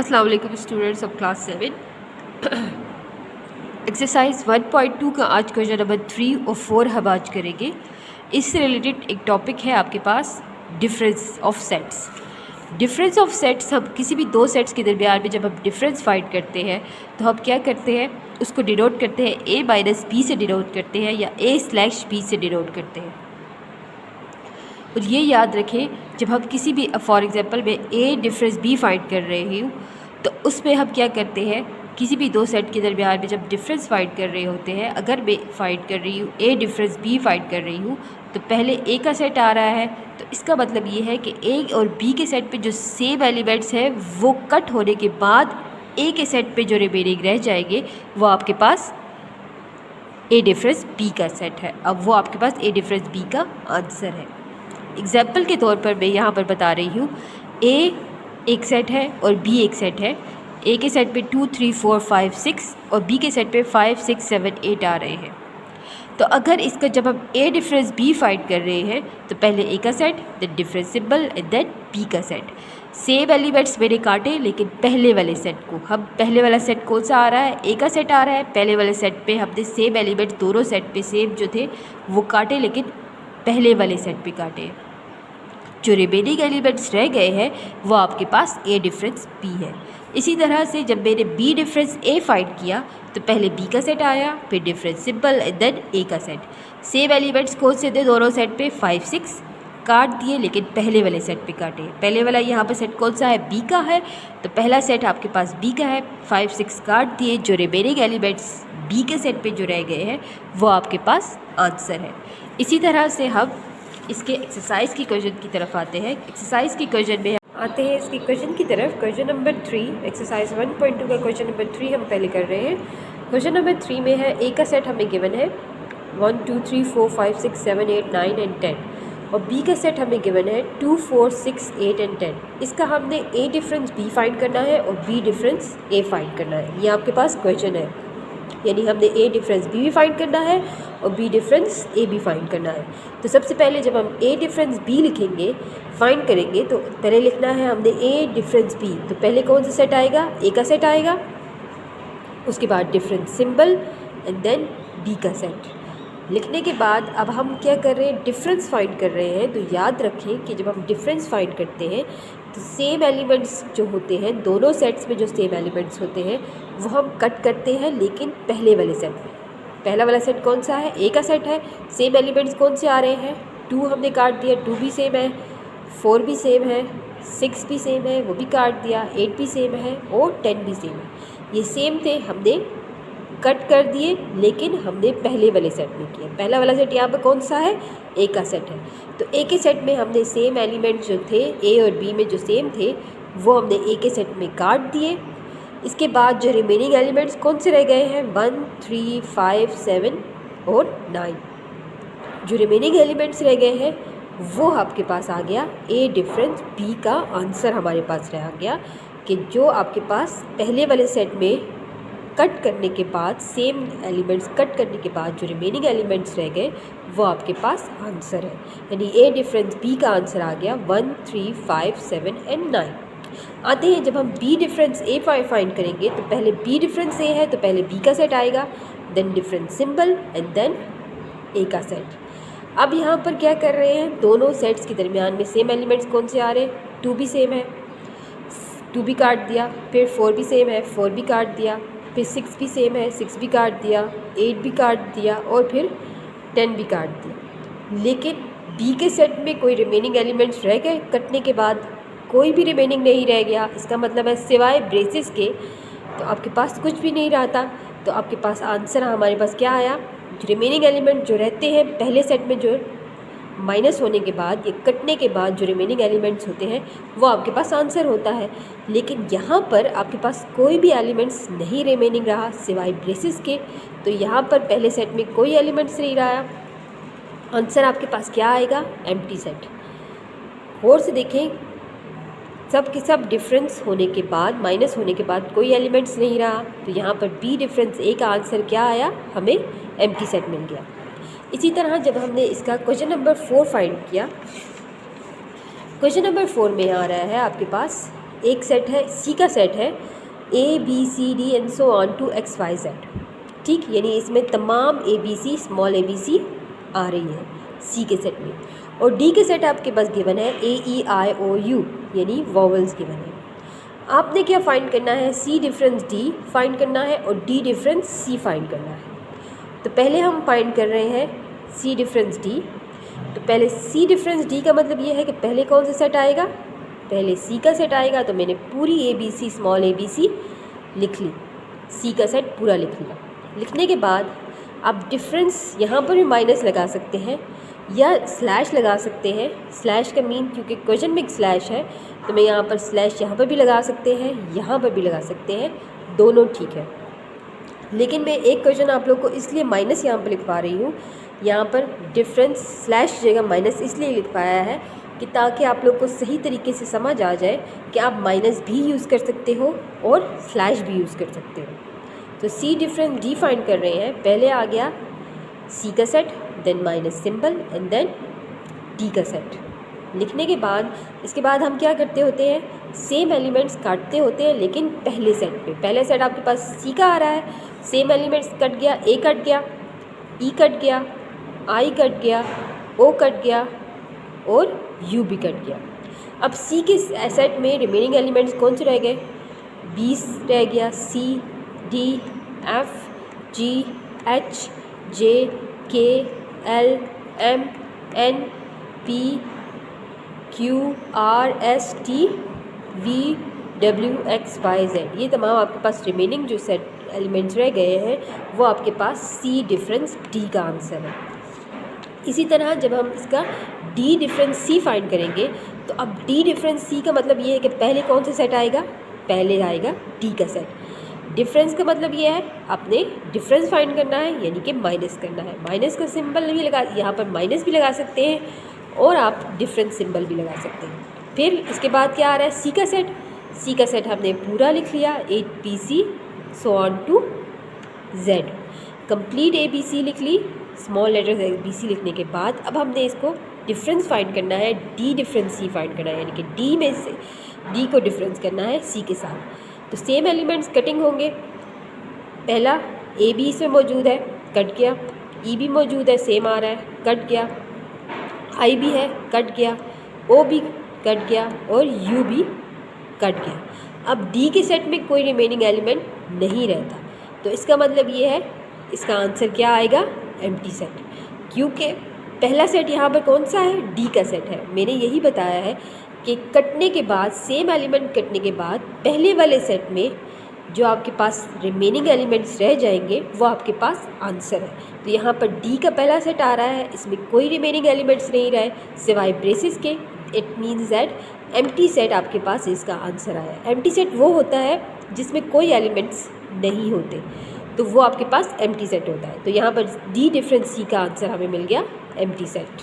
अस्सलाम वालेकुम students of class 7। Exercise 1.2 का आज क्वेश्चन नंबर 3 और 4 हम आज करेंगे। इससे रिलेटेड एक टॉपिक है आपके पास difference of sets. Difference of sets, हम किसी भी दो सेट्स के दरमियान में जब हम डिफरेंस फाइंड करते हैं तो हम क्या करते हैं, उसको डिनोट करते हैं a माइनस बी से डिनोट करते हैं या a स्लैश बी से डिनोट करते हैं। और ये याद रखें, जब हम किसी भी फॉर एग्जांपल में a डिफरेंस b फाइंड कर रहे हूँ तो उसमें हम क्या करते हैं, किसी भी दो सेट के दरमियान में जब डिफरेंस फाइंड कर रहे होते हैं, अगर मैं फाइंड कर रही हूँ a डिफरेंस b फाइंड कर रही हूँ तो पहले a का सेट आ रहा है, तो इसका मतलब ये है कि a और b के सेट पे जो सेम एलिमेंट्स हैं वो कट होने के बाद a के सेट पे जो रिमेनिंग रह जाएंगे वो आपके पास a डिफरेंस b का सेट है। अब वो आपके पास a डिफरेंस b का आंसर है। एग्जाम्पल के तौर पर मैं यहाँ पर बता रही हूँ, a एक सेट है और b एक सेट है। a के सेट पे 2 3 4 5 6 और b के सेट पे 5 6 7 8 आ रहे हैं। तो अगर इसका जब हम a डिफरेंस b फाइंड कर रहे हैं तो पहले a का set, then difference symbol and then b का सेट। सेम एलिमेंट्स मेरे काटे, लेकिन पहले वाले सेट को हम, पहले वाला सेट कौन सा आ रहा है, a का सेट आ रहा है। पहले वाले सेट पे हमने सेम एलिमेंट्स दोनों सेट पे सेम जो थे वो काटे, लेकिन पहले वाले सेट पे काटे। जो रिमेनिंग एलिमेंट्स रह गए हैं वो आपके पास a डिफरेंस b है। इसी तरह से जब मैंने b डिफरेंस a फाइंड किया तो पहले b का सेट आया, फिर difference symbol and then a का सेट। सेम एलिमेंट्स कौन से थे दोनों सेट पे, 5 6 काट दिए, लेकिन पहले वाले सेट पे काटे। पहले वाला यहाँ पर सेट कौन सा है, b का है, तो पहला सेट आपके पास b का है, 5 6 काट दिए। जो रिमेनिंग एलिमेंट्स b के सेट पे जो रह गए हैं वो आपके पास आंसर है। इसी तरह से हम इसके एक्सरसाइज की क्वेश्चन की तरफ आते हैं। एक्सरसाइज की क्वेश्चन में आते हैं इसकी क्वेश्चन की तरफ। क्वेश्चन नंबर 3, एक्सरसाइज 1.2 का क्वेश्चन नंबर 3 हम पहले कर रहे हैं। क्वेश्चन नंबर 3 में है a का सेट हमें गिवन है 1 2 3 4 5 6 7 8 9 एंड 10 और b का सेट हमें गिवन है 2 4 6 8 एंड 10। इसका हमने a डिफरेंस b फाइंड करना है और b डिफरेंस a फाइंड करना है। ये आपके पास क्वेश्चन है, यानी हमने a डिफरेंस b भी फाइंड करना है और b डिफरेंस a भी फाइंड करना है। तो सबसे पहले जब हम a डिफरेंस b लिखेंगे, फाइंड करेंगे, तो पहले लिखना है हमने a डिफरेंस b। तो पहले कौन सा सेट आएगा, a का सेट आएगा, उसके बाद difference symbol and then b का सेट। लिखने के बाद अब हम क्या कर रहे हैं, डिफरेंस फाइंड कर रहे हैं। तो याद रखें कि जब हम डिफरेंस फाइंड करते हैं तो सेम एलिमेंट्स जो होते हैं, दोनों सेट्स में जो सेम एलिमेंट्स होते हैं वो हम कट करते हैं, लेकिन पहले वाले सेट में। पहला वाला सेट कौन सा है, a का सेट है। सेम एलिमेंट्स कौन से आ रहे हैं, 2 हमने काट दिया, 2 भी सेम है, 4 भी सेम है, 6 भी सेम है, वो भी काट दिया, 8 भी सेम है और 10 भी सेम है। ये सेम थे, हमने कट कर दिए, लेकिन हमने पहले वाले सेट में किया। पहला वाला सेट यहाँ पर कौन सा है, a का सेट है। तो a के सेट में हमने सेम एलिमेंट्स जो थे a और b में जो सेम थे वो हमने a के सेट में काट दिए। इसके बाद जो रिमेनिंग एलिमेंट्स कौन से रह गए हैं, 1 3 5 7 और 9। जो रिमेनिंग एलिमेंट्स रह गए हैं वो आपके पास आ गया a डिफरेंस b का आंसर। हमारे पास रह गया कि जो आपके पास पहले वाले सेट में कट करने के बाद, सेम एलिमेंट्स कट करने के बाद जो रिमेनिंग एलिमेंट्स रह गए वो आपके पास आंसर है। यानी a डिफरेंस b का आंसर आ गया 1 3 5 7 एंड 9। आते हैं जब हम b डिफरेंस a फाइंड करेंगे तो पहले b डिफरेंस a है तो पहले b का सेट आएगा, then difference symbol and then a का सेट। अब यहाँ पर क्या कर रहे हैं, दोनों सेट्स के दरमियान में सेम एलिमेंट्स कौन से आ रहे हैं, 2 भी सेम है, 2 भी काट दिया, फिर 4 भी सेम है, 4 भी काट दिया, फिर 6 भी सेम है, 6 भी काट दिया, 8 भी काट दिया और फिर 10 भी काट दिया। लेकिन b के सेट में कोई रिमेनिंग एलिमेंट्स रह गए, कटने के बाद कोई भी रिमेनिंग नहीं रह गया। इसका मतलब है सिवाय ब्रेसेस के तो आपके पास कुछ भी नहीं रहता। तो आपके पास आंसर हमारे पास क्या आया, रिमेनिंग एलिमेंट जो रहते हैं पहले सेट में, जो माइनस होने के बाद या कटने के बाद जो रिमेनिंग एलिमेंट्स होते हैं वो आपके पास आंसर होता है। लेकिन यहाँ पर आपके पास कोई भी एलिमेंट्स नहीं रिमेनिंग रहा सिवाय ब्रेसेस के, तो यहाँ पर पहले सेट में कोई एलिमेंट्स नहीं रहा। आंसर आपके पास क्या आएगा, एम्प्टी सेट। और से देखें, सब के सब डिफरेंस होने के बाद, माइनस होने के बाद कोई एलिमेंट्स नहीं रहा, तो यहाँ पर b डिफरेंस a का आंसर क्या आया, हमें एम्प्टी सेट मिल गया। इसी तरह जब हमने इसका क्वेश्चन नंबर 4 फाइंड किया, क्वेश्चन नंबर 4 में आ रहा है आपके पास एक सेट है, सी का सेट है A B C D and so on to X Y Z, ठीक, यानी इसमें तमाम A B C small A B C आ रही है सी के सेट में। और डी के सेट आपके पास गिवन है ए ई आई ओ यू, यानी वॉवल्स गिवन है। आपने क्या फाइंड करना है, सी डिफरेंस डी फाइंड करना है और डी डिफरेंस सी फाइंड करना है। तो पहले हम फाइंड कर रहे हैं सी डिफरेंस डी। तो पहले सी डिफरेंस डी का मतलब ये है कि पहले कौन सा सेट आएगा, पहले सी का सेट आएगा। तो मैंने पूरी A B C small A B C लिख ली, सी का सेट पूरा लिख लिया। लिखने के बाद आप डिफरेंस यहाँ पर भी माइनस लगा सकते हैं या स्लैश लगा सकते हैं। स्लैश का मीन, क्योंकि क्वेश्चन में एक स्लैश है तो मैं यहाँ पर स्लैश यहाँ पर भी लगा सकते हैं, यहाँ पर भी लगा सकते हैं, दोनों ठीक है। लेकिन मैं एक क्वेश्चन आप लोग को इसलिए माइनस यहाँ पर लिखवा रही हूँ, यहाँ पर डिफरेंस स्लैश जगह माइनस इसलिए लिख पाया है कि ताकि आप लोग को सही तरीके से समझ आ जाए कि आप माइनस भी यूज़ कर सकते हो और स्लैश भी यूज़ कर सकते हो। तो सी डिफरेंस डी फाइंड कर रहे हैं, पहले आ गया सी का set, then minus symbol and then D का सेट। लिखने के बाद इसके बाद हम क्या करते होते हैं, सेम एलिमेंट्स काटते होते हैं, लेकिन पहले सेट पे। पहले सेट आपके पास सी का आ रहा है, सेम एलिमेंट्स कट गया, ए कट गया, ई कट गया, आई कट गया, ओ कट गया और यू भी कट गया। अब सी के सेट में रिमेनिंग एलिमेंट्स कौन से रह गए, बी रह गया, C D F G H J K L M N P Q R S T V W X Y Z. ये तमाम आपके पास रिमेनिंग जो सेट एलिमेंट्स रह गए हैं वो आपके पास सी डिफरेंस डी का आंसर है। इसी तरह जब हम इसका डी डिफरेंस सी फाइंड करेंगे तो अब डी डिफरेंस सी का मतलब ये है कि पहले कौन सा सेट आएगा, पहले आएगा डी का सेट। डिफरेंस का मतलब ये है आपने डिफरेंस फाइंड करना है, यानी कि माइनस करना है। माइनस का सिंबल भी लगा, यहाँ पर माइनस भी लगा सकते हैं और आप डिफरेंस सिंबल भी लगा सकते हैं। फिर इसके बाद क्या आ रहा है, सी का सेट। सी का सेट हमने पूरा लिख लिया, A B C so on to Z, complete A B C लिख ली। Small letters A B C लिखने के बाद अब हमने इसको डिफरेंस फाइंड करना है, डी डिफरेंस सी फाइंड करना है, यानी कि डी में से डी को डिफरेंस करना है सी के साथ। तो सेम एलिमेंट्स कटिंग होंगे, पहला ए बी इसमें मौजूद है, कट गया, ई भी मौजूद है, सेम आ रहा है, कट गया, आई भी है, कट गया, ओ भी कट गया और यू भी कट गया। अब डी के सेट में कोई रिमेनिंग एलिमेंट नहीं रहता, तो इसका मतलब ये है इसका आंसर क्या आएगा, एम्प्टी सेट, क्योंकि पहला सेट यहाँ पर कौन सा है, डी का सेट है। मैंने यही बताया है कि कटने के बाद, सेम एलिमेंट कटने के बाद पहले वाले सेट में जो आपके पास रिमेनिंग एलिमेंट्स रह जाएंगे वो आपके पास आंसर है। तो यहाँ पर डी का पहला सेट आ रहा है, इसमें कोई रिमेनिंग एलिमेंट्स नहीं रहे सिवाय ब्रेसेस के। It means that empty set आपके पास इसका आंसर आया। एम्प्टी सेट वो होता है जिसमें कोई एलिमेंट्स नहीं होते, तो वो आपके पास एम्प्टी सेट होता है। तो यहाँ पर डी डिफरेंस सी का आंसर हमें मिल गया, एम्प्टी सेट।